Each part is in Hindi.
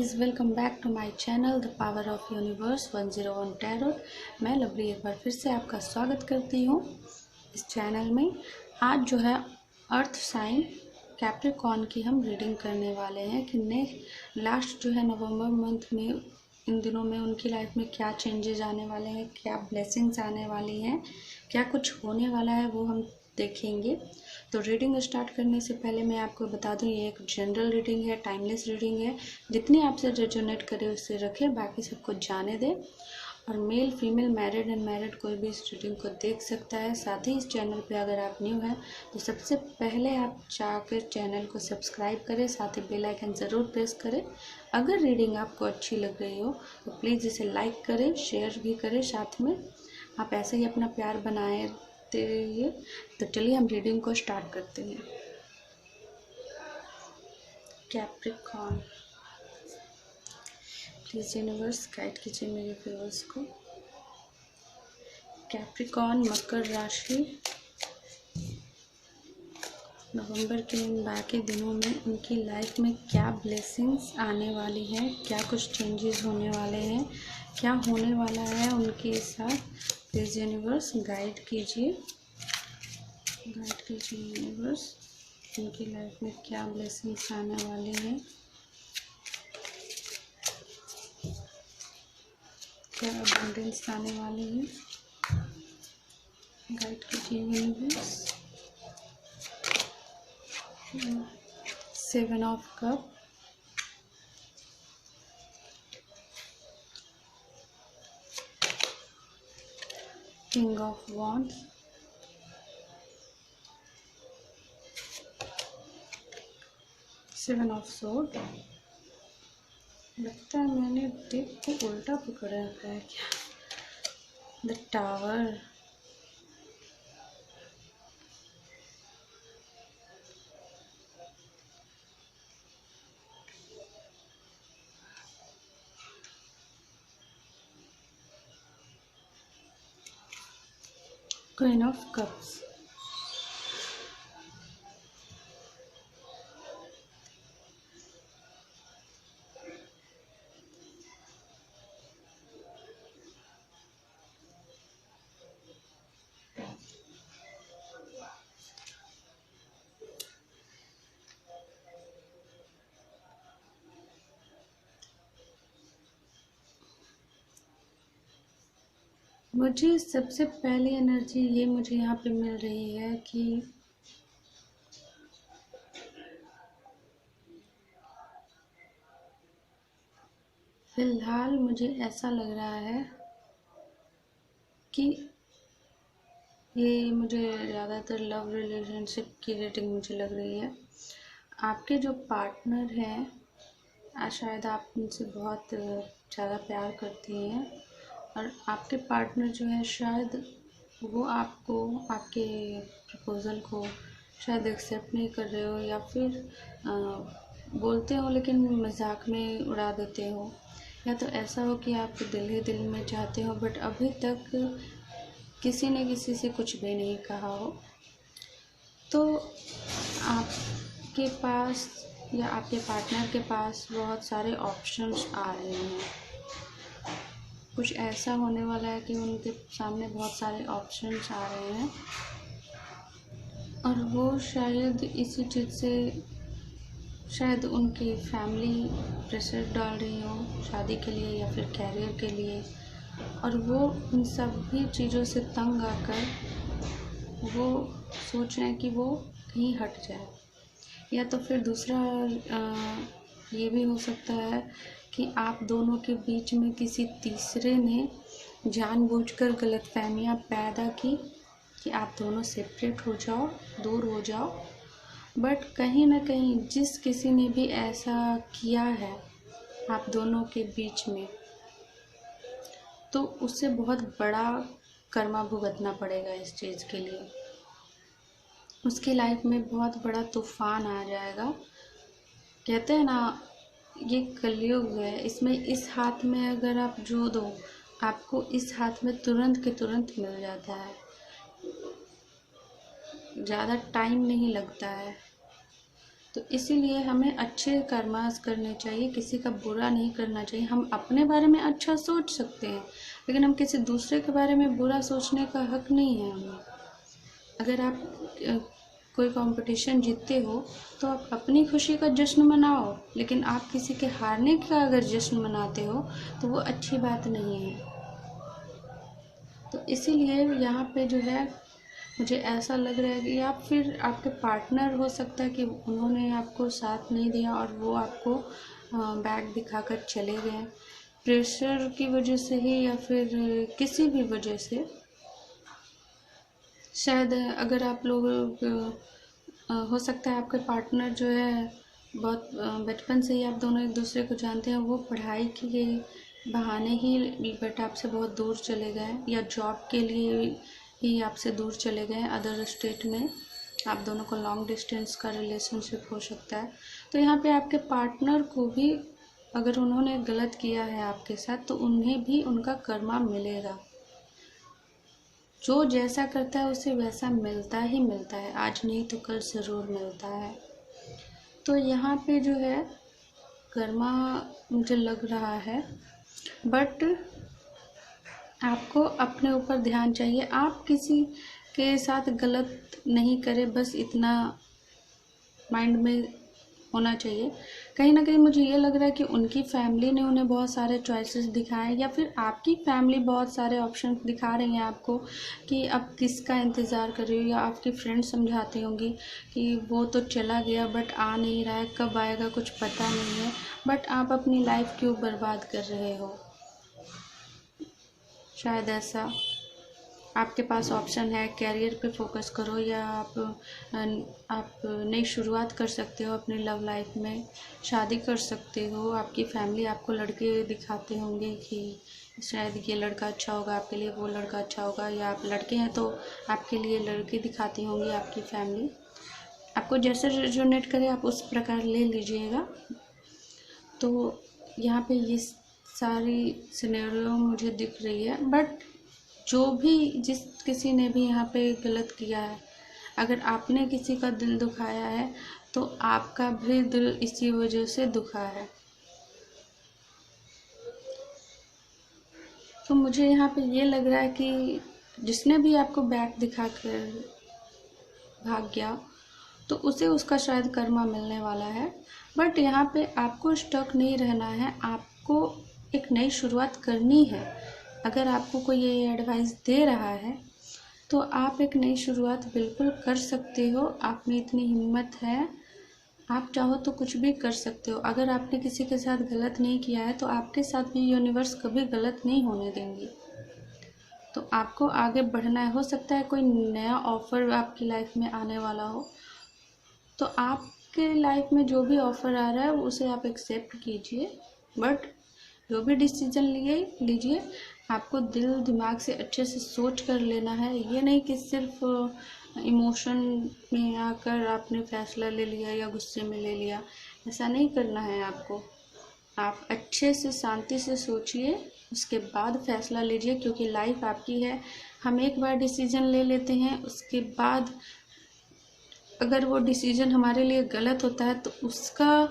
Guys, welcome back to my channel the power of universe 101 tarot. मैं लवली एक बार फिर से आपका स्वागत करती हूँ इस चैनल में। आज जो है अर्थ साइन कैप्रिकॉर्न की हम रीडिंग करने वाले हैं कि लास्ट जो है नवंबर मंथ में इन दिनों में उनकी लाइफ में क्या चेंजेस आने वाले हैं, क्या ब्लेसिंग्स आने वाली हैं, क्या कुछ होने वाला है, वो हम देखेंगे। तो रीडिंग स्टार्ट करने से पहले मैं आपको बता दूं, ये एक जनरल रीडिंग है, टाइमलेस रीडिंग है। जितनी आपसे रेजोनेट करे उससे रखें, बाकी सबको जाने दें। और male female married and married कोई भी इस रीडिंग को देख सकता है। साथ ही इस चैनल पे अगर आप न्यू हैं तो सबसे पहले आप जाकर चैनल को सब्सक्राइब करें, साथ ही बेल आइकन ज़रूर प्रेस करें। अगर रीडिंग आपको अच्छी लग रही हो तो प्लीज़ इसे लाइक करें, शेयर भी करें। साथ में आप ऐसे ही अपना प्यार बनाए रहिए। तो चलिए हम रीडिंग को स्टार्ट करते हैं। कैप्रिकॉर्न, प्लीज़ यूनिवर्स गाइड कीजिए मेरे व्यूअर्स को। कैप्रिकॉर्न मकर राशि, नवंबर के इन बाकी दिनों में उनकी लाइफ में क्या ब्लेसिंग्स आने वाली हैं, क्या कुछ चेंजेस होने वाले हैं, क्या होने वाला है उनके साथ। प्लीज़ यूनिवर्स गाइड कीजिए यूनिवर्स, उनकी लाइफ में क्या ब्लेसिंग्स आने वाली हैं, क्या अबंडेंस आने वाली है। गाइड कीजिए universe. 7 of cup, king of wands, 7 of sword. लगता है मैंने डेक को उल्टा पकड़ा है क्या। The tower, queen of cups. मुझे सबसे पहली एनर्जी ये मुझे यहाँ पे मिल रही है कि फिलहाल मुझे ऐसा लग रहा है कि ये मुझे ज़्यादातर लव रिलेशनशिप की रेटिंग मुझे लग रही है। आपके जो पार्टनर हैं शायद आप उनसे बहुत ज़्यादा प्यार करती हैं, और आपके पार्टनर जो है शायद वो आपको, आपके प्रपोज़ल को शायद एक्सेप्ट नहीं कर रहे हो, या फिर बोलते हो लेकिन मजाक में उड़ा देते हो, या तो ऐसा हो कि आप दिल ही दिल में चाहते हो बट अभी तक किसी ने किसी से कुछ भी नहीं कहा हो। तो आपके पास या आपके पार्टनर के पास बहुत सारे ऑप्शंस आ रहे हैं। कुछ ऐसा होने वाला है कि उनके सामने बहुत सारे ऑप्शंस आ रहे हैं, और वो शायद इसी चीज़ से शायद उनकी फैमिली प्रेशर डाल रही हो शादी के लिए या फिर कैरियर के लिए, और वो इन सभी चीज़ों से तंग आकर वो सोच रहे हैं कि वो कहीं हट जाए। या तो फिर दूसरा ये भी हो सकता है कि आप दोनों के बीच में किसी तीसरे ने जानबूझकर गलतफहमियां पैदा की कि आप दोनों सेपरेट हो जाओ, दूर हो जाओ। बट कहीं ना कहीं जिस किसी ने भी ऐसा किया है आप दोनों के बीच में, तो उससे बहुत बड़ा कर्मा भुगतना पड़ेगा इस चीज़ के लिए। उसकी लाइफ में बहुत बड़ा तूफान आ जाएगा। कहते हैं ना, ये कलयुग है, इसमें इस हाथ में अगर आप जो दो आपको इस हाथ में तुरंत के तुरंत मिल जाता है, ज़्यादा टाइम नहीं लगता है। तो इसीलिए हमें अच्छे कर्मास करने चाहिए, किसी का बुरा नहीं करना चाहिए। हम अपने बारे में अच्छा सोच सकते हैं, लेकिन हम किसी दूसरे के बारे में बुरा सोचने का हक नहीं है हमें। अगर आप कोई कंपटीशन जीतते हो तो आप अपनी खुशी का जश्न मनाओ, लेकिन आप किसी के हारने का अगर जश्न मनाते हो तो वो अच्छी बात नहीं है। तो इसीलिए यहाँ पे जो है मुझे ऐसा लग रहा है कि आप फिर आपके पार्टनर हो सकता है कि उन्होंने आपको साथ नहीं दिया और वो आपको बैग दिखाकर चले गए, प्रेशर की वजह से ही या फिर किसी भी वजह से। शायद अगर आप लोग हो सकता है आपके पार्टनर जो है बहुत बचपन से ही आप दोनों एक दूसरे को जानते हैं, वो पढ़ाई के बहाने ही बट आपसे बहुत दूर चले गए, या जॉब के लिए ही आपसे दूर चले गए अदर स्टेट में। आप दोनों को लॉन्ग डिस्टेंस का रिलेशनशिप हो सकता है। तो यहाँ पे आपके पार्टनर को भी अगर उन्होंने गलत किया है आपके साथ तो उन्हें भी उनका कर्मा मिलेगा। जो जैसा करता है उसे वैसा मिलता ही मिलता है, आज नहीं तो कल ज़रूर मिलता है। तो यहाँ पे जो है कर्मा मुझे लग रहा है, बट आपको अपने ऊपर ध्यान चाहिए। आप किसी के साथ गलत नहीं करें, बस इतना माइंड में होना चाहिए। कहीं ना कहीं मुझे ये लग रहा है कि उनकी फैमिली ने उन्हें बहुत सारे चॉइसेस दिखाए, या फिर आपकी फैमिली बहुत सारे ऑप्शन दिखा रही हैं आपको कि आप किसका इंतज़ार कर रही हो, या आपकी फ्रेंड समझाती होंगी कि वो तो चला गया बट आ नहीं रहा है, कब आएगा कुछ पता नहीं है, बट आप अपनी लाइफ क्यों बर्बाद कर रहे हो। शायद ऐसा आपके पास ऑप्शन है, कैरियर पे फोकस करो, या आप नई शुरुआत कर सकते हो अपनी लव लाइफ में, शादी कर सकते हो। आपकी फैमिली आपको लड़के दिखाते होंगे कि शायद ये लड़का अच्छा होगा आपके लिए, वो लड़का अच्छा होगा, या आप लड़के हैं तो आपके लिए लड़की दिखाती होंगी आपकी फैमिली। आपको जैसे रेजोनेट करे आप उस प्रकार ले लीजिएगा। तो यहाँ पे ये सारी सिनेरियो मुझे दिख रही है, बट जो भी जिस किसी ने भी यहाँ पे गलत किया है, अगर आपने किसी का दिल दुखाया है तो आपका भी दिल इसी वजह से दुखा है। तो मुझे यहाँ पे ये लग रहा है कि जिसने भी आपको बैक दिखाकर भाग गया तो उसे उसका शायद कर्मा मिलने वाला है। बट यहाँ पे आपको स्टक नहीं रहना है, आपको एक नई शुरुआत करनी है। अगर आपको कोई ये एडवाइस दे रहा है तो आप एक नई शुरुआत बिल्कुल कर सकते हो। आप में इतनी हिम्मत है, आप चाहो तो कुछ भी कर सकते हो। अगर आपने किसी के साथ गलत नहीं किया है तो आपके साथ भी यूनिवर्स कभी गलत नहीं होने देंगी। तो आपको आगे बढ़ना है। हो सकता है कोई नया ऑफ़र आपकी लाइफ में आने वाला हो, तो आपके लाइफ में जो भी ऑफ़र आ रहा है उसे आप एक्सेप्ट कीजिए, बट जो भी डिसीजन लीजिए आपको दिल दिमाग से अच्छे से सोच कर लेना है। ये नहीं कि सिर्फ इमोशन में आकर आपने फैसला ले लिया या गुस्से में ले लिया, ऐसा नहीं करना है आपको। आप अच्छे से शांति से सोचिए, उसके बाद फैसला लीजिए, क्योंकि लाइफ आपकी है। हम एक बार डिसीजन ले लेते हैं, उसके बाद अगर वो डिसीजन हमारे लिए गलत होता है तो उसका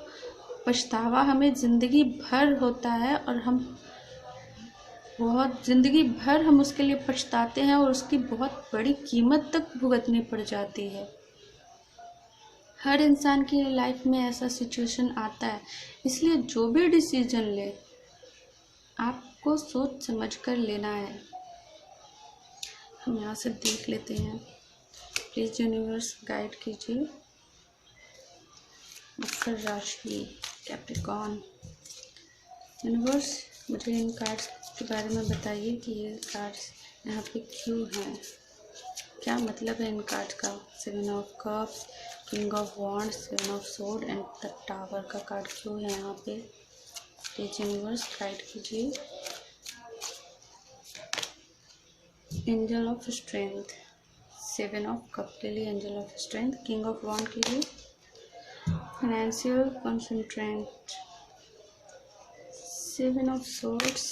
पछतावा हमें ज़िंदगी भर होता है, और हम ज़िंदगी भर हम उसके लिए पछताते हैं और उसकी बहुत बड़ी कीमत तक भुगतनी पड़ जाती है। हर इंसान की लाइफ में ऐसा सिचुएशन आता है, इसलिए जो भी डिसीजन ले आपको सोच समझ कर लेना है। हम यहाँ से देख लेते हैं, प्लीज़ यूनिवर्स गाइड कीजिए। मकर राशि कैप्रिकॉर्न। यूनिवर्स मुझे इन कार्ड्स के बारे में बताइए कि ये कार्ड्स यहाँ पे क्यों हैं, क्या मतलब है इन कार्ड्स का। 7 of cups, king of wands, 7 of sword and the tower का कार्ड क्यों है यहाँ पे। प्लीज यूनिवर्स गाइड कीजिए। Angel of strength, 7 of cup के लिए angel of strength, king of wand के लिए financial concentrate, 7 of swords,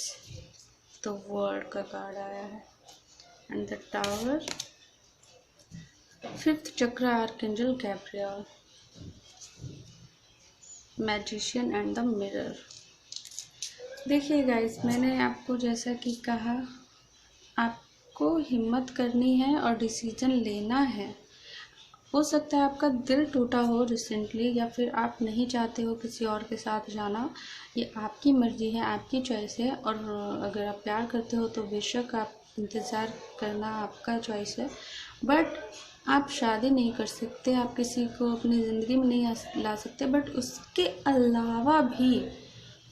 the world का कार्ड आया है and the tower, 5th chakra archangel Gabriel. Magician and the mirror. देखिए गाइस, मैंने आपको जैसा कि कहा, आपको हिम्मत करनी है और डिसीजन लेना है। हो सकता है आपका दिल टूटा हो रिसेंटली, या फिर आप नहीं चाहते हो किसी और के साथ जाना। ये आपकी मर्ज़ी है, आपकी चॉइस है। और अगर आप प्यार करते हो तो बेशक आप इंतज़ार करना आपका चॉइस है। बट आप शादी नहीं कर सकते, आप किसी को अपनी ज़िंदगी में नहीं ला सकते। बट उसके अलावा भी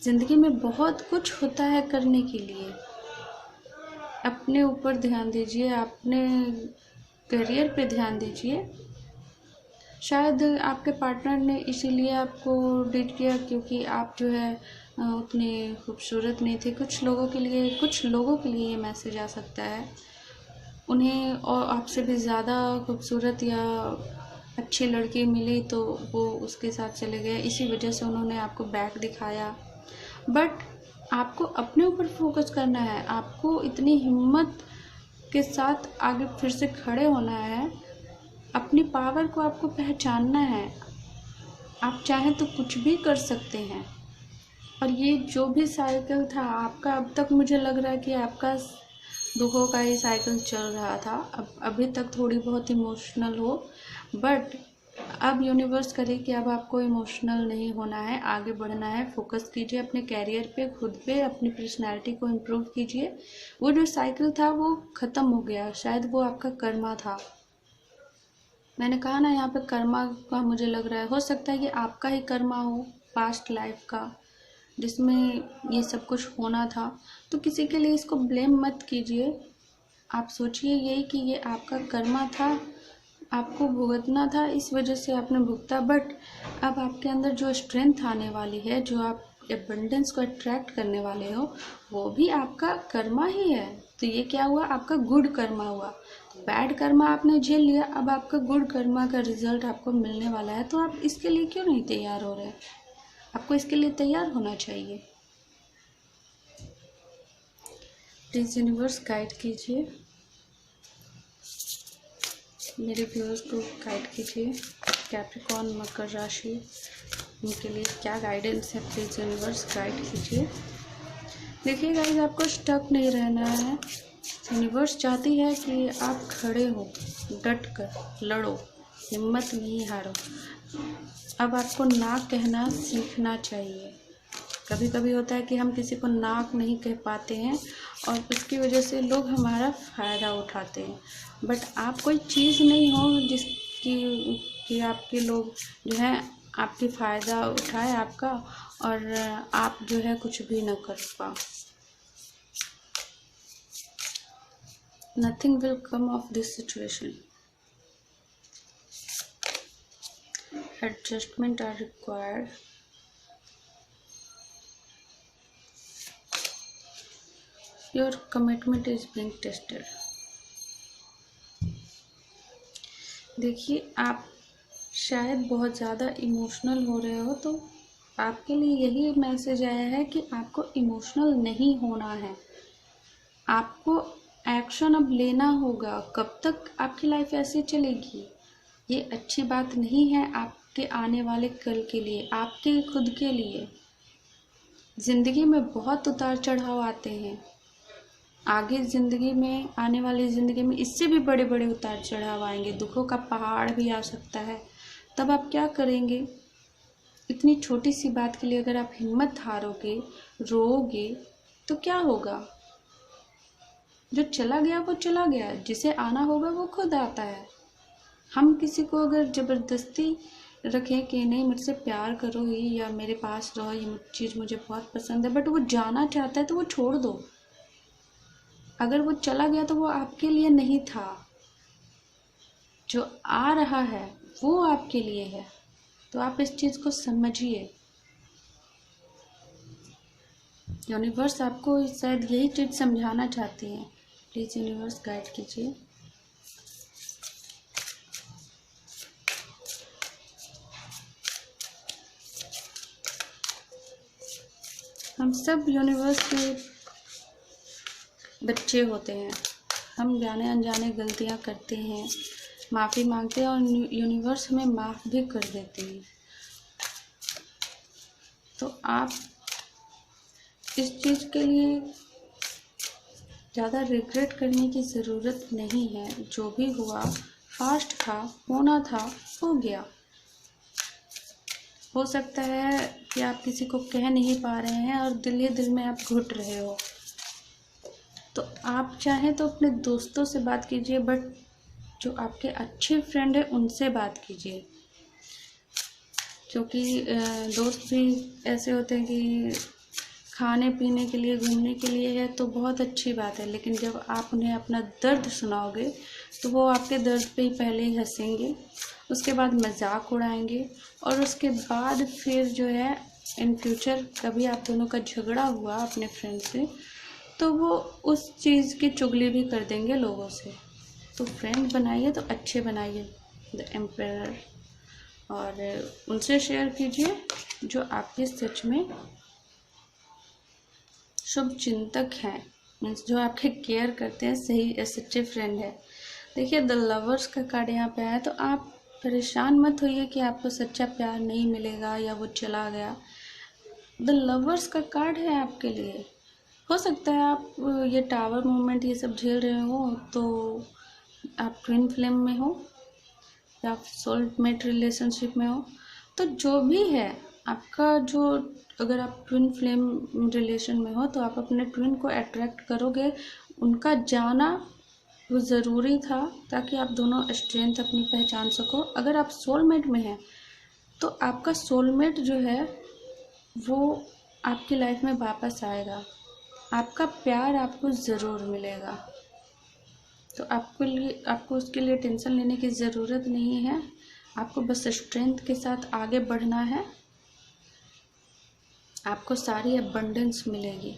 ज़िंदगी में बहुत कुछ होता है करने के लिए। अपने ऊपर ध्यान दीजिए, अपने करियर पे ध्यान दीजिए। शायद आपके पार्टनर ने इसीलिए आपको डेट किया क्योंकि आप जो है उतने खूबसूरत नहीं थे। कुछ लोगों के लिए ये मैसेज आ सकता है। उन्हें और आपसे भी ज़्यादा खूबसूरत या अच्छी लड़की मिली तो वो उसके साथ चले गए, इसी वजह से उन्होंने आपको बैक दिखाया। बट आपको अपने ऊपर फोकस करना है, आपको इतनी हिम्मत के साथ आगे फिर से खड़े होना है। अपनी पावर को आपको पहचानना है। आप चाहें तो कुछ भी कर सकते हैं। और ये जो भी साइकिल था आपका, अब तक मुझे लग रहा है कि आपका दुखों का ही साइकिल चल रहा था। अब अभी तक थोड़ी बहुत इमोशनल हो, बट अब यूनिवर्स करे कि अब आपको इमोशनल नहीं होना है, आगे बढ़ना है। फोकस कीजिए अपने कैरियर पे, खुद पे, अपनी पर्सनैलिटी को इम्प्रूव कीजिए। वो जो साइकिल था वो ख़त्म हो गया, शायद वो आपका कर्मा था। मैंने कहा ना, यहाँ पे कर्मा का मुझे लग रहा है। हो सकता है कि आपका ही कर्मा हो पास्ट लाइफ का, जिसमें ये सब कुछ होना था। तो किसी के लिए इसको ब्लेम मत कीजिए। आप सोचिए यही कि ये आपका कर्मा था, आपको भुगतना था, इस वजह से आपने भुगता। बट अब आपके अंदर जो स्ट्रेंथ आने वाली है, जो आप एबंडेंस को अट्रैक्ट करने वाले हो, वो भी आपका कर्मा ही है। तो ये क्या हुआ, आपका गुड कर्मा हुआ। बैड कर्मा आपने झेल लिया, अब आपका गुड कर्मा का रिजल्ट आपको मिलने वाला है। तो आप इसके लिए क्यों नहीं तैयार हो रहे? आपको इसके लिए तैयार होना चाहिए। प्लीज़ यूनिवर्स गाइड कीजिए, मेरे व्यूअर्स को गाइड कीजिए। कैप्रिकॉर्न मकर राशि, उनके लिए क्या गाइडेंस है? प्लीज़ यूनिवर्स गाइड कीजिए। देखिए गाइस, आपको स्टक नहीं रहना है। यूनिवर्स चाहती है कि आप खड़े हो, डट कर लड़ो, हिम्मत नहीं हारो। अब आपको ना कहना सीखना चाहिए। कभी कभी होता है कि हम किसी को ना नहीं कह पाते हैं और उसकी वजह से लोग हमारा फ़ायदा उठाते हैं। बट आप कोई चीज़ नहीं हो जिसकी कि आपके लोग जो है आपकी फ़ायदा उठाए आपका, और आप जो है कुछ भी ना कर पाओ। Nothing will come of this situation. Adjustment are required. Your commitment is being tested. देखिए, आप शायद बहुत ज़्यादा इमोशनल हो रहे हो, तो आपके लिए यही मैसेज आया है कि आपको इमोशनल नहीं होना है। आपको एक्शन अब लेना होगा। कब तक आपकी लाइफ ऐसे चलेगी? ये अच्छी बात नहीं है आपके आने वाले कल के लिए, आपके खुद के लिए। ज़िंदगी में बहुत उतार चढ़ाव आते हैं। आगे ज़िंदगी में, आने वाली ज़िंदगी में इससे भी बड़े बड़े उतार चढ़ाव आएंगे। दुखों का पहाड़ भी आ सकता है। तब आप क्या करेंगे? इतनी छोटी सी बात के लिए अगर आप हिम्मत हारोगे, रोओगे, तो क्या होगा? जो चला गया वो चला गया, जिसे आना होगा वो खुद आता है। हम किसी को अगर ज़बरदस्ती रखें कि नहीं मुझसे प्यार करो ही या मेरे पास रहो, ये चीज़ मुझे बहुत पसंद है, बट वो जाना चाहता है तो वो छोड़ दो। अगर वो चला गया तो वो आपके लिए नहीं था। जो आ रहा है वो आपके लिए है। तो आप इस चीज़ को समझिए। यूनिवर्स आपको शायद यही चीज़ समझाना चाहती है। प्लीज़ यूनिवर्स गाइड कीजिए। हम सब यूनिवर्स के बच्चे होते हैं। हम जाने अनजाने गलतियां करते हैं, माफ़ी मांगते हैं और यूनिवर्स हमें माफ़ भी कर देते हैं। तो आप इस चीज़ के लिए ज़्यादा रिग्रेट करने की ज़रूरत नहीं है। जो भी हुआ फास्ट था, होना था, हो गया। हो सकता है कि आप किसी को कह नहीं पा रहे हैं और दिल ही दिल में आप घुट रहे हो, तो आप चाहें तो अपने दोस्तों से बात कीजिए, बट जो आपके अच्छे फ्रेंड है उनसे बात कीजिए। क्योंकि दोस्त भी ऐसे होते हैं कि खाने पीने के लिए, घूमने के लिए है तो बहुत अच्छी बात है, लेकिन जब आप उन्हें अपना दर्द सुनाओगे तो वो आपके दर्द पे ही पहले ही हंसेंगे, उसके बाद मजाक उड़ाएंगे, और उसके बाद फिर जो है इन फ्यूचर कभी आप दोनों का झगड़ा हुआ अपने फ्रेंड से तो वो उस चीज़ की चुगली भी कर देंगे लोगों से। तो फ्रेंड बनाइए तो अच्छे बनाइए, द एम्पायर, और उनसे शेयर कीजिए जो आपके सच में शुभ चिंतक हैं, मीन्स जो आपके केयर करते हैं, सही सच्चे फ्रेंड है। देखिए द लवर्स का कार्ड यहाँ पे आया, तो आप परेशान मत होइए कि आपको सच्चा प्यार नहीं मिलेगा या वो चला गया। द लवर्स का कार्ड है आपके लिए। हो सकता है आप ये टावर मूवमेंट ये सब झेल रहे हो तो आप ट्विन फ्लेम में हो या सोलमेट रिलेशनशिप में हो, तो जो भी है आपका, जो अगर आप ट्विन फ्लेम रिलेशन में हो तो आप अपने ट्विन को अट्रैक्ट करोगे। उनका जाना वो ज़रूरी था ताकि आप दोनों स्ट्रेंथ अपनी पहचान सको। अगर आप सोलमेट में हैं तो आपका सोलमेट जो है वो आपकी लाइफ में वापस आएगा, आपका प्यार आपको ज़रूर मिलेगा। तो आपको उसके लिए टेंशन लेने की ज़रूरत नहीं है, आपको बस स्ट्रेंथ के साथ आगे बढ़ना है, आपको सारी अबंडेंस मिलेगी।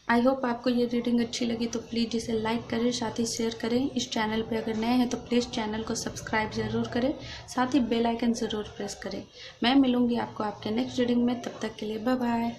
आई होप आपको ये रीडिंग अच्छी लगी तो प्लीज़ इसे लाइक करें, साथ ही शेयर करें। इस चैनल पे अगर नए हैं तो प्लीज़ चैनल को सब्सक्राइब ज़रूर करें, साथ ही बेल आइकन ज़रूर प्रेस करें। मैं मिलूँगी आपको आपके नेक्स्ट रीडिंग में, तब तक के लिए बाय बाय।